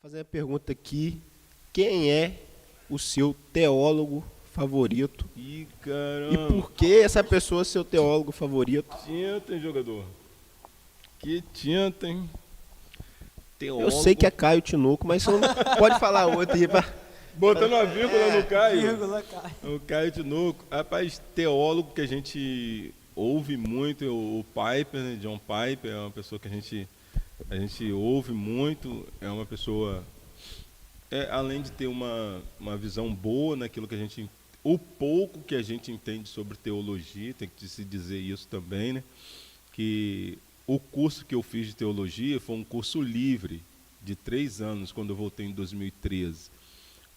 fazer uma pergunta aqui. Quem é o seu teólogo favorito? Ih, E caramba. por que essa pessoa é seu teólogo favorito? Tinta, hein, jogador? Que tinta, hein? Eu sei que é Caio Tinoco, mas você não pode falar outro aí. Botando uma vírgula no Caio. Vírgula, Caio. O Caio Tinoco. Rapaz, teólogo que a gente ouve muito, o Piper, né? John Piper, é uma pessoa que a gente ouve muito, é uma pessoa, além de ter uma visão boa naquilo que a gente, o pouco que a gente entende sobre teologia, tem que se dizer isso também, né? Que o curso que eu fiz de teologia foi um curso livre, de 3 anos, quando eu voltei em 2013.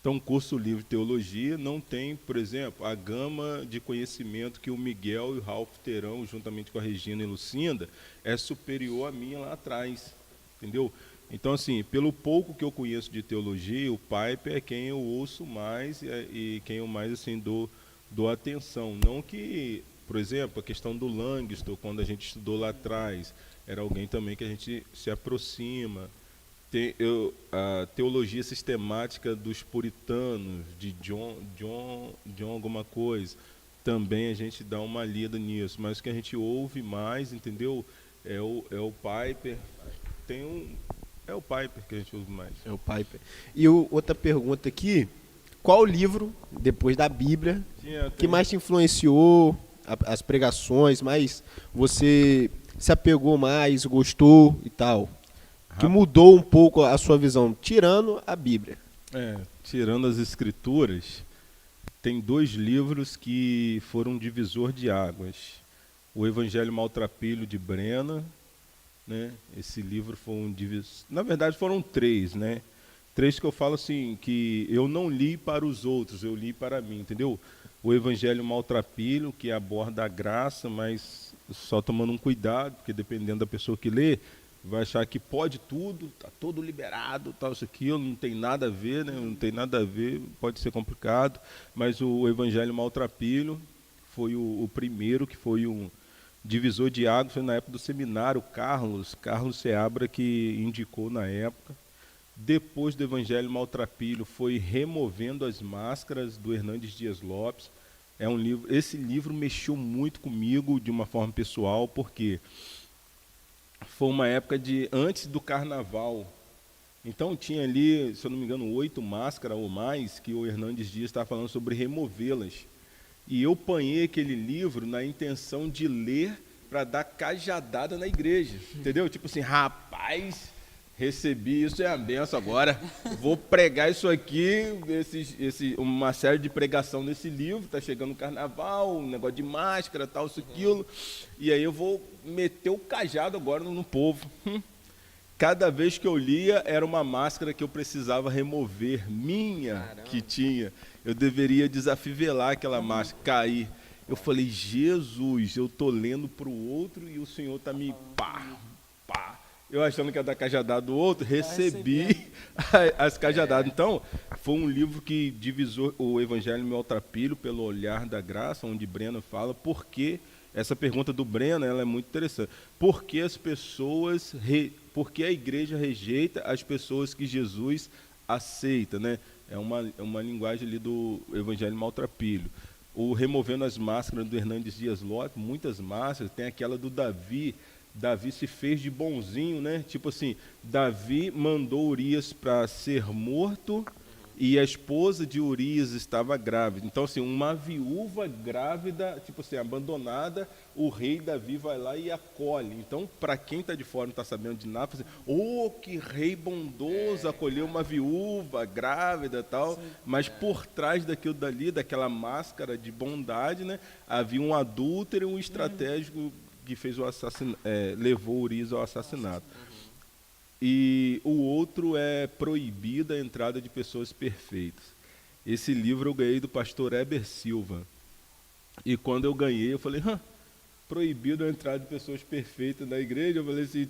Então, um curso livre de teologia não tem, por exemplo, a gama de conhecimento que o Miguel e o Ralph terão, juntamente com a Regina e Lucinda, é superior à minha lá atrás, entendeu? Então, assim, pelo pouco que eu conheço de teologia, o Piper é quem eu ouço mais e quem eu mais, assim, dou atenção. Não que, por exemplo, a questão do Langston, quando a gente estudou lá atrás, era alguém também que a gente se aproxima. A teologia sistemática dos puritanos, de John alguma coisa, também a gente dá uma lida nisso, mas o que a gente ouve mais, entendeu? É o Piper. É o Piper que a gente ouve mais. É o Piper. E outra pergunta aqui, qual livro, depois da Bíblia, que mais te influenciou, as pregações, mais você se apegou mais, gostou e tal? Que mudou um pouco a sua visão, tirando a Bíblia. Tirando as Escrituras, tem 2 livros que foram divisor de águas. O Evangelho Maltrapilho de Brena, né? Esse livro foi um divisor. Na verdade, foram 3, né? 3 que eu falo assim, que eu não li para os outros, eu li para mim, entendeu? O Evangelho Maltrapilho, que aborda a graça, mas só tomando um cuidado, porque dependendo da pessoa que lê, vai achar que pode tudo, tá todo liberado, tal, isso aqui, não tem nada a ver, né? Não tem nada a ver, pode ser complicado, mas o Evangelho Maltrapilho foi o primeiro, que foi um divisor de águas, foi na época do seminário, Carlos Seabra que indicou na época. Depois do Evangelho Maltrapilho foi Removendo as Máscaras, do Hernandes Dias Lopes. Esse livro mexeu muito comigo de uma forma pessoal, porque foi uma época antes do carnaval. Então tinha ali, se eu não me engano, 8 máscaras ou mais, que o Hernandes Dias estava falando sobre removê-las. E eu panhei aquele livro na intenção de ler para dar cajadada na igreja. Entendeu? Tipo assim, rapaz, recebi isso, é a benção agora. Vou pregar isso aqui, uma série de pregação nesse livro, está chegando o carnaval, um negócio de máscara, tal, isso, aquilo. E aí eu vou meter o cajado agora no povo. Cada vez que eu lia, era uma máscara que eu precisava remover, que tinha. Eu deveria desafivelar aquela máscara, cair. Eu falei, Jesus, eu estou lendo para o outro e o Senhor está me pá. Eu achando que ia dar cajadada do outro, recebi as cajadadas. Então, foi um livro que divisou o Evangelho Maltrapilho pelo olhar da graça, onde Breno fala, porque essa pergunta do Breno, ela é muito interessante. Por que a igreja rejeita as pessoas que Jesus aceita, né? É uma linguagem ali do Evangelho Maltrapilho. O Removendo as Máscaras, do Hernandes Dias Lopes, muitas máscaras, tem aquela do Davi. Davi se fez de bonzinho, né? Tipo assim, Davi mandou Urias para ser morto e a esposa de Urias estava grávida. Então, assim, uma viúva grávida, tipo assim, abandonada, o rei Davi vai lá e acolhe. Então, para quem está de fora não está sabendo de nada, fala assim, que rei bondoso, acolheu uma viúva grávida e tal. Sim, mas por trás daquilo dali, daquela máscara de bondade, né, havia um adúltero e um estratégico que fez levou Urias ao assassinato. E o outro é Proibida a Entrada de Pessoas Perfeitas. Esse livro eu ganhei do pastor Heber Silva. E quando eu ganhei, eu falei, proibido a entrada de pessoas perfeitas na igreja. Eu falei assim,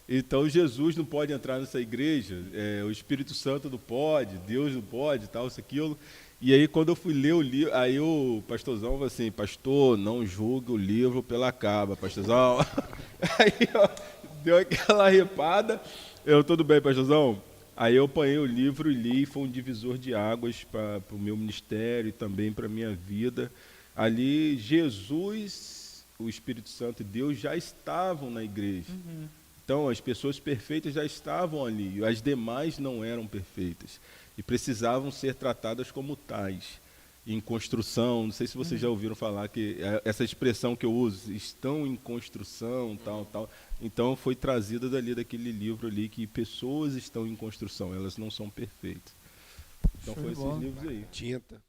então Jesus não pode entrar nessa igreja, o Espírito Santo não pode, Deus não pode, tal, isso, aquilo. E aí, quando eu fui ler o livro, aí o pastorzão falou assim, pastor, não julgue o livro pela capa, pastorzão. Aí, deu aquela repada, tudo bem, pastorzão? Aí eu apanhei o livro e li, e foi um divisor de águas para o meu ministério e também para a minha vida. Ali, Jesus, o Espírito Santo e Deus já estavam na igreja. Então, as pessoas perfeitas já estavam ali, as demais não eram perfeitas e precisavam ser tratadas como tais. Em construção, não sei se vocês já ouviram falar que essa expressão que eu uso, estão em construção, tal. Então, foi trazida daquele livro ali, que pessoas estão em construção, elas não são perfeitas. Então, Show foi de esses bola. livros aí. Tinta.